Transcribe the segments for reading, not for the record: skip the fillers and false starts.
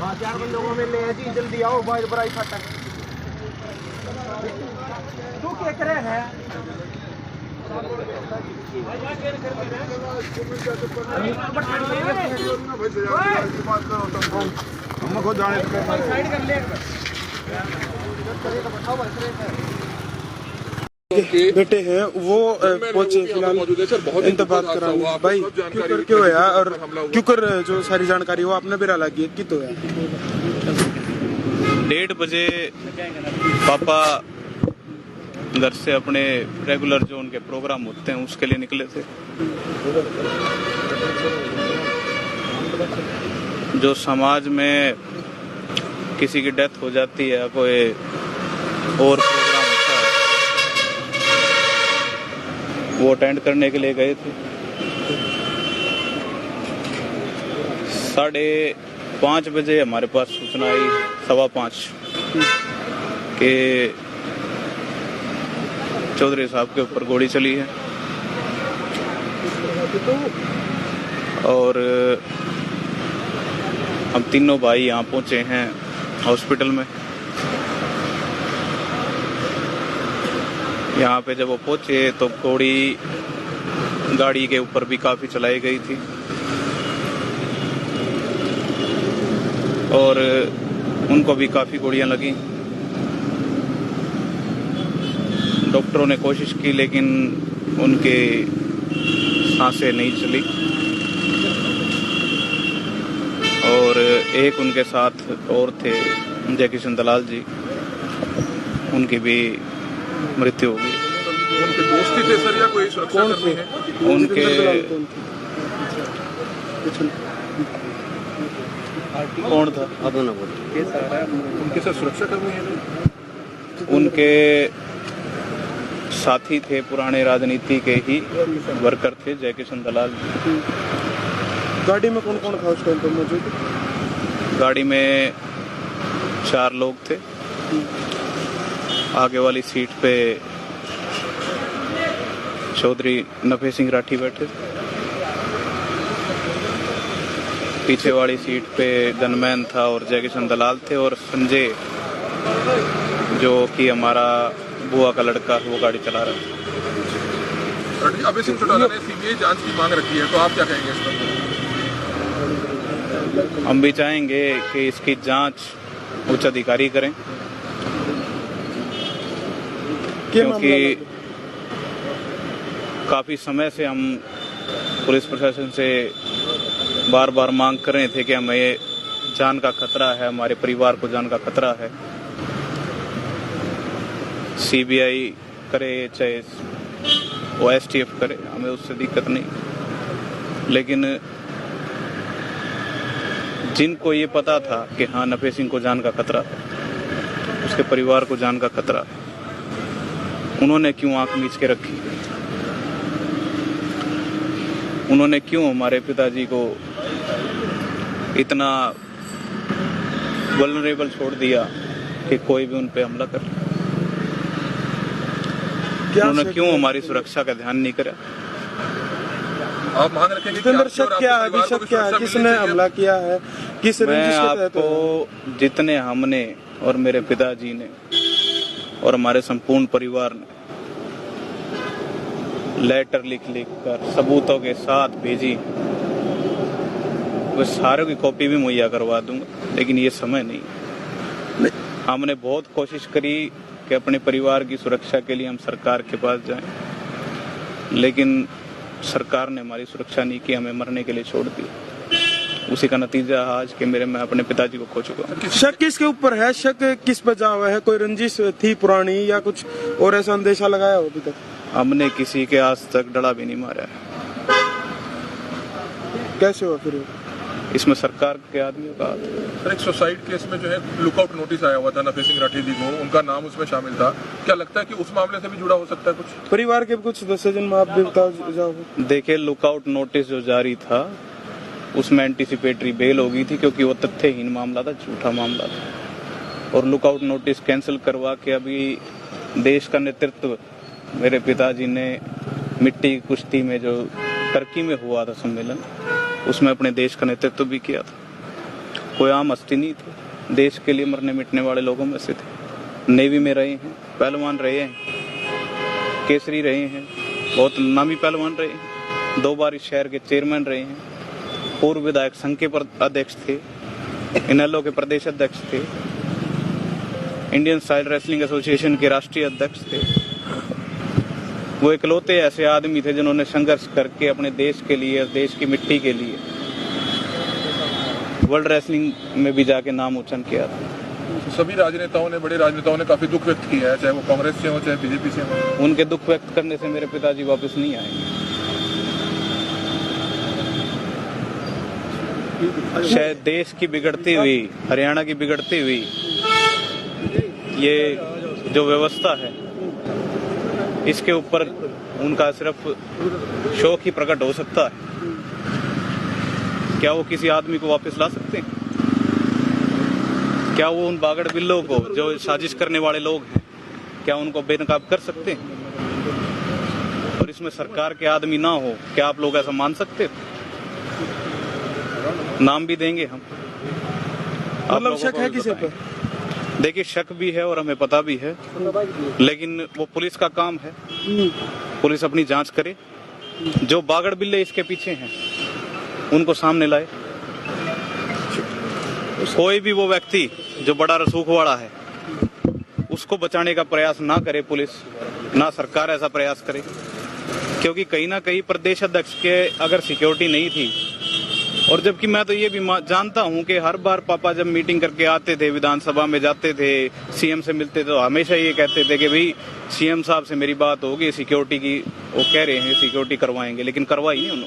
हाँ 4 बंदों को मिल रहे हैं जी, जल्दी आओ बाइक बराई फाटक। तू क्या करे है? हमको जाने साइड कर ले। बेटे हैं वो पहुंचे फिलहाल इनसे बात कराऊंगा भाई क्यों है और क्यों कर जो सारी जानकारी वो आपने बेरा लगी कि तो है 1:30 बजे पापा घर से अपने रेगुलर जो उनके प्रोग्राम होते हैं उसके लिए निकले थे। जो समाज में किसी की डेथ हो जाती है, कोई और प्रोग्राम होता है, वो अटेंड करने के लिए गए थे। 5:30 बजे हमारे पास सूचना आई, 5:15 के चौधरी साहब के ऊपर गोली चली है और हम तीनों भाई यहाँ पहुंचे हैं हॉस्पिटल में। यहाँ पे जब वो पहुंचे तो गोली गाड़ी के ऊपर भी काफी चलाई गई थी और उनको भी काफी गोलियां लगी। डॉक्टरों ने कोशिश की लेकिन उनके सांसें नहीं चली और एक उनके साथ और थे जय किशन दलाल जी, उनकी भी मृत्यु हो गई। उनके दोस्त थे सर या कोई सुरक्षा कर्मी है? उनके कौन था? उनके साथ सुरक्षा कर्मी है? उनके साथी थे, पुराने राजनीति के ही वर्कर थे जय किशन दलाल। गाड़ी में कौन कौन था उस टाइम पर मौजूद? गाड़ी में 4 लोग थे। आगे वाली सीट पे चौधरी नफे सिंह राठी बैठे थे, पीछे वाली सीट पे गनमैन था और जय किशन दलाल थे और संजय जो कि हमारा बुआ का लड़का वो गाड़ी चला रहा था। अभय सिंह चौटाला ने सीबीआई जांच की मांग रखी है, तो आप क्या कहेंगे इस पर? हम भी चाहेंगे कि इसकी जांच उच्च अधिकारी करें, क्योंकि काफी समय से हम पुलिस प्रशासन से बार बार मांग कर रहे थे कि हमें जान का खतरा है, हमारे परिवार को जान का खतरा है। सीबीआई करे चाहे वो एसटीएफ करे, हमें उससे दिक्कत नहीं, लेकिन जिनको ये पता था कि हाँ नफे सिंह को जान का खतरा है, उसके परिवार को जान का खतरा है, उन्होंने क्यों आंख मीच के रखी? उन्होंने क्यों हमारे पिताजी को इतना वल्नरेबल छोड़ दिया कि कोई भी उन पे हमला कर? उन्होंने क्यों हमारी सुरक्षा का ध्यान नहीं करा? आप मांग रखेंगे कि शक क्या है? शक क्या है? किसने हमला किया है? किस मैं आपको जितने हमने और मेरे पिताजी ने और हमारे संपूर्ण परिवार ने लेटर लिख कर सबूतों के साथ भेजी, वो सारों की कॉपी भी मुहैया करवा दूंगा, लेकिन ये समय नहीं। हमने बहुत कोशिश करी कि अपने परिवार की सुरक्षा के लिए हम सरकार के पास जाएं, लेकिन सरकार ने हमारी सुरक्षा नहीं की, हमें मरने के लिए छोड़ दिया। उसी का नतीजा आज कि मैं अपने पिताजी को खो चुका हूँ। शक किसके ऊपर है? शक किस पर जा हुआ है? कोई रंजिश थी पुरानी या कुछ और ऐसा अंदेशा लगाया हो अभी तक? हमने किसी के आज तक डड़ा भी नहीं मारा है। कैसे हुआ फिर? इसमें सरकार के आदमियों का हाथ है। सर, एक सुसाइड केस में जो है लुकआउट नोटिस आया हुआ था नफे सिंह राठी जी को, उनका नाम उसमें शामिल था। क्या लगता है कि उस मामले से भी जुड़ा हो सकता है कुछ? परिवार के कुछ सदस्य जिन आप भी बताओ जाओ। देखिए, लुकआउट नोटिस जो जारी था उसमें एंटीसिपेटरी बेल हो गई थी, क्योंकि वो तथ्यहीन मामला था, झूठा मामला था। और लुकआउट नोटिस कैंसिल करवा के अभी देश का नेतृत्व मेरे पिताजी ने मिट्टी की कुश्ती में जो टर्की में हुआ था सम्मेलन, उसमें अपने देश का नेतृत्व भी किया था। कोई आम हस्ती नहीं थे, देश के लिए मरने मिटने वाले लोगों में से थे। नेवी में रहे हैं, पहलवान रहे हैं, केसरी रहे हैं, बहुत नामी पहलवान रहे हैं, 2 बार इस शहर के चेयरमैन रहे हैं, पूर्व विधायक संघ के अध्यक्ष थे, इनेलो के प्रदेश अध्यक्ष थे, इंडियन साइड रेसलिंग एसोसिएशन के राष्ट्रीय अध्यक्ष थे। वो इकलौते ऐसे आदमी थे जिन्होंने संघर्ष करके अपने देश के लिए, देश की मिट्टी के लिए वर्ल्ड रेसलिंग में भी जाके नाम उच्चारण किया था। सभी राजनेताओं ने, बड़े राजनेताओं ने काफी दुख व्यक्त किया है, चाहे वो कांग्रेस से हो चाहे बीजेपी से हो। उनके दुख व्यक्त करने से मेरे पिताजी वापस नहीं आएंगे। शायद देश की बिगड़ती हुई, हरियाणा की बिगड़ती हुई ये जो व्यवस्था है, इसके ऊपर उनका सिर्फ शौक ही प्रकट हो सकता है। क्या वो किसी आदमी को वापस ला सकते हैं? क्या वो उन बागड़ बिल्लों को, जो साजिश करने वाले लोग हैं, क्या उनको बेनकाब कर सकते हैं? और इसमें सरकार के आदमी ना हो, क्या आप लोग ऐसा मान सकते? नाम भी देंगे हम। मतलब शक है किसी पर? देखिए, शक भी है और हमें पता भी है, लेकिन वो पुलिस का काम है। पुलिस अपनी जांच करे, जो बागड़ बिल्ले इसके पीछे हैं उनको सामने लाए। कोई भी वो व्यक्ति जो बड़ा रसूखवाड़ा है उसको बचाने का प्रयास ना करे पुलिस, ना सरकार ऐसा प्रयास करे, क्योंकि कहीं ना कहीं प्रदेश अध्यक्ष के अगर सिक्योरिटी नहीं थी, और जबकि मैं तो ये भी जानता हूं कि हर बार पापा जब मीटिंग करके आते थे, विधानसभा में जाते थे, सीएम से मिलते थे, तो हमेशा ये कहते थे कि भाई सीएम साहब से मेरी बात होगी सिक्योरिटी की, वो कह रहे हैं सिक्योरिटी करवाएंगे, लेकिन करवाई नहीं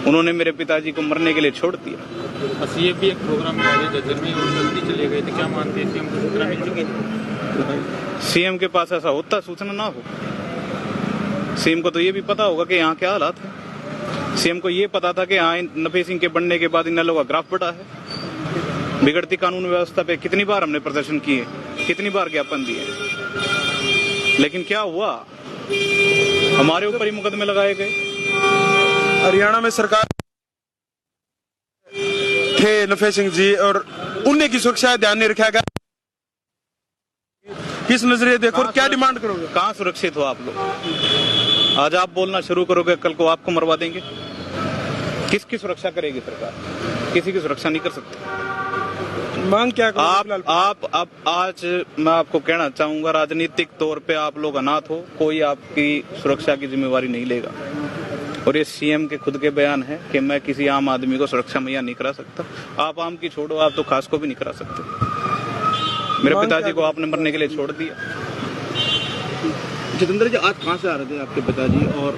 उन्होंने मेरे पिताजी को मरने के लिए छोड़ दिया। सीएम भी एक प्रोग्राम में आगे जज्जर में जल्दी चले गए थे, क्या मानते हैं सीएम को सूचना मिल चुकी थी? सीएम के पास ऐसा होता सूचना ना हो? सीएम को तो ये भी पता होगा कि यहाँ क्या हालात है। सीएम को ये पता था कि यहाँ नफे सिंह के बनने के बाद इन लोगों का ग्राफ बढ़ा है। बिगड़ती कानून व्यवस्था पे कितनी बार हमने प्रदर्शन किए, कितनी बार ज्ञापन दिए, लेकिन क्या हुआ? हमारे ऊपर ही मुकदमे लगाए गए। हरियाणा में सरकार थे नफे सिंह जी, और उन्हें की सुरक्षा ध्यान नहीं रखा गया। किस नजरिए देखो और क्या डिमांड करोगे? कहाँ सुरक्षित हो आप लोग? आज आप बोलना शुरू करोगे, कल को आपको मरवा देंगे। किसकी सुरक्षा करेगी सरकार? किसी की सुरक्षा नहीं कर सकती। मांग क्या आप आज मैं आपको कहना चाहूंगा, राजनीतिक तौर पे आप लोग अनाथ हो, कोई आपकी सुरक्षा की जिम्मेवारी नहीं लेगा। और ये सीएम के खुद के बयान है कि मैं किसी आम आदमी को सुरक्षा मुहैया नहीं करा सकता। आप आम की छोड़ो, आप तो खास को भी नहीं करा सकते। मेरे पिताजी को आपने मरने के लिए छोड़ दिया। जितेंद्र जी, आज कहाँ से आ रहे थे आपके पिताजी, और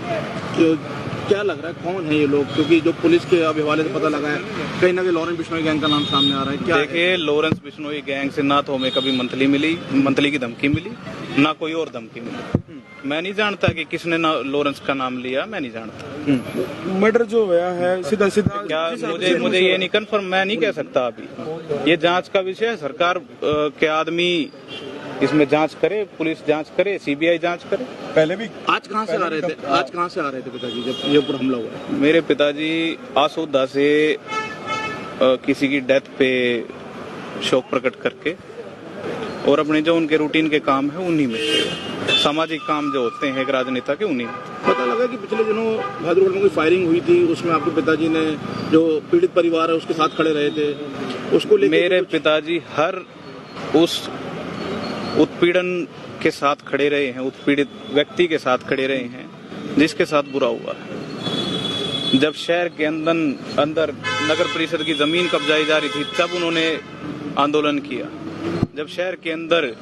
क्या लग रहा है कौन है ये लोग? क्योंकि जो पुलिस के हवाले से पता लगा है, कहीं ना कहीं लॉरेंस बिश्नोई गैंग का नाम सामने आ रहा है। क्या देखिए, लॉरेंस बिश्नोई गैंग से ना तो हमें कभी मंथली की धमकी मिली, ना कोई और धमकी मिली। मैं नहीं जानता कि किसने लॉरेंस का नाम लिया, मैं नहीं जानता। मर्डर जो हुआ है सीधा क्या मुझे ये नहीं कंफर्म, मैं नहीं कह सकता अभी। ये जांच का विषय है, सरकार के आदमी इसमें जांच करे, पुलिस जांच करे, सीबीआई जांच करे। पहले भी आज कहाँ से आ रहे थे? आज कहाँ से आ रहे थे पिताजी जब ये ऊपर हमला हुआ? मेरे पिताजी आसोदा से किसी की डेथ पे शोक प्रकट करके, और अपने जो उनके रूटीन के काम है उन्हीं में थे। सामाजिक काम जो होते हैं एक राजनेता के, उन्हीं में। पता लगा कि पिछले दिनों भादुगढ़ में कोई फायरिंग हुई थी, उसमें आपके पिताजी ने, जो पीड़ित परिवार है उसके साथ खड़े रहे थे, उसको लेकर मेरे पिताजी हर उस उत्पीड़न के साथ खड़े रहे हैं, उत्पीड़ित व्यक्ति के साथ खड़े रहे हैं जिसके साथ बुरा हुआ है। जब शहर के अंदर नगर परिषद की जमीन कब्जाई जा रही थी, तब उन्होंने आंदोलन किया। जब शहर के अंदर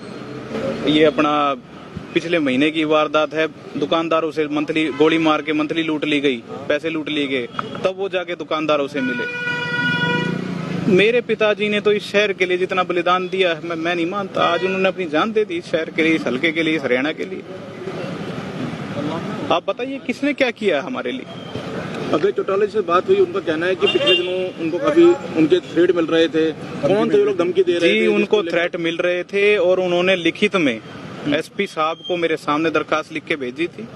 ये अपना पिछले महीने की वारदात है, दुकानदारों से मंथली गोली मार के मंथली लूट ली गई, पैसे लूट लिए गए, तब वो जाके दुकानदारों से मिले। मेरे पिताजी ने तो इस शहर के लिए जितना बलिदान दिया है, मैं नहीं मानता। आज उन्होंने अपनी जान दे दी इस शहर के लिए, इस हल्के के लिए, इस हरियाणा के लिए। आप बताइए किसने क्या किया है हमारे लिए? अगर चौटाला से बात हुई, उनका कहना है कि पिछले दिनों उनको काफी उनके थ्रेट मिल रहे थे। कौन थे लोग धमकी दे रहे थे? जी, उनको थ्रेट मिल रहे थे, और उन्होंने लिखित में एसपी साहब को मेरे सामने दरखास्त लिख के भेजी थी।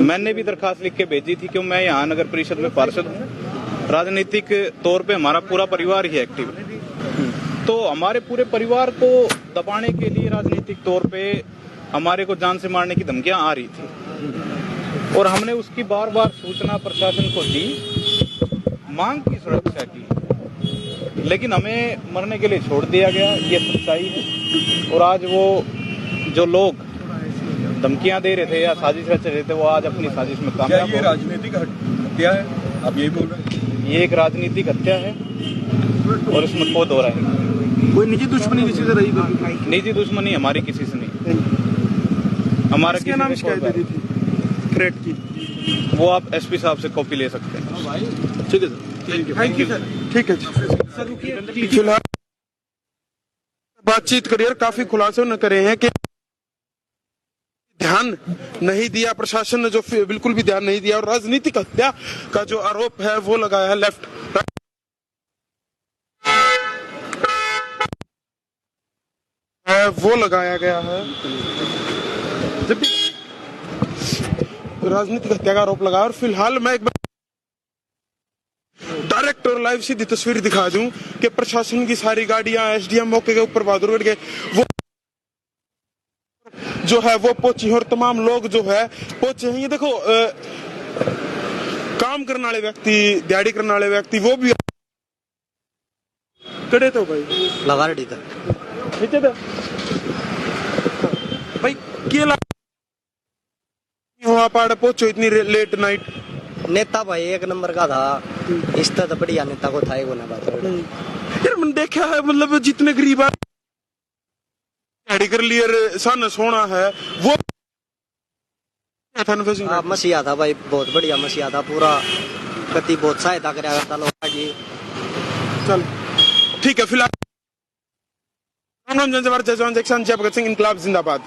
मैंने भी दरखास्त लिख के भेजी थी, क्यों मैं यहाँ नगर परिषद में पार्षद हूँ। राजनीतिक तौर पे हमारा पूरा परिवार ही एक्टिव है। तो हमारे पूरे परिवार को दबाने के लिए राजनीतिक तौर पे हमारे को जान से मारने की धमकियां आ रही थी और हमने उसकी बार बार सूचना प्रशासन को दी, मांग की सुरक्षा की, लेकिन हमें मरने के लिए छोड़ दिया गया। ये सच्चाई है। और आज वो जो लोग धमकियां दे रहे थे या साजिश रच रहे थे, वो आज अपनी साजिश में कामयाब हो। राजनीतिक हत्या है, आप यही बोल रहे हैं? ये एक राजनीतिक हत्या है और इसमें कोई दो राय नहीं। कोई निजी दुश्मनी किसी से रही? निजी दुश्मनी हमारी किसी से नहीं। हमारा किसके नाम शिकायत दी थी थ्रेट की? वो आप एसपी साहब से कॉपी ले सकते हैं। ठीक है सर, थैंक यू सर। ठीक है जी। फिलहाल बातचीत करिए, काफी खुलासे उन्होंने करे हैं कि ध्यान नहीं दिया प्रशासन ने, जो बिल्कुल भी ध्यान नहीं दिया, और राजनीतिक हत्या का जो आरोप है वो लगाया है लेफ्ट वो लगाया गया है। जब भी राजनीतिक हत्या का आरोप लगा, और फिलहाल मैं एक बार डायरेक्ट और लाइव सीधी तस्वीर दिखा दूं कि प्रशासन की सारी गाड़ियां, एसडीएम मौके के ऊपर बहादुरगढ़ के वो जो है वो पहुंची है और तमाम लोग जो है पहुंचे हैं। ये देखो काम करने वाले व्यक्ति, दिहाड़ी करने वाले व्यक्ति वो भी कड़े तो भाई लगा रही था भाई केला हुआ पाड़ पहुंचो इतनी लेट नाइट। नेता भाई एक नंबर का था, इस तरह बढ़िया नेता को था ही वो ना बात। यार मैंने देखा है, मतलब जितने गरीब दिहाड़ी कर लिए सन सोना है वो था। मसीहा था भाई, बहुत बढ़िया मसीहा था, पूरा गति बहुत सहायता कराया करता लोगों की। चल ठीक है। फिलहाल राम राम, जय जवाहर, जय जवान, जय किसान, जय भगत सिंह, इनकलाब जिंदाबाद।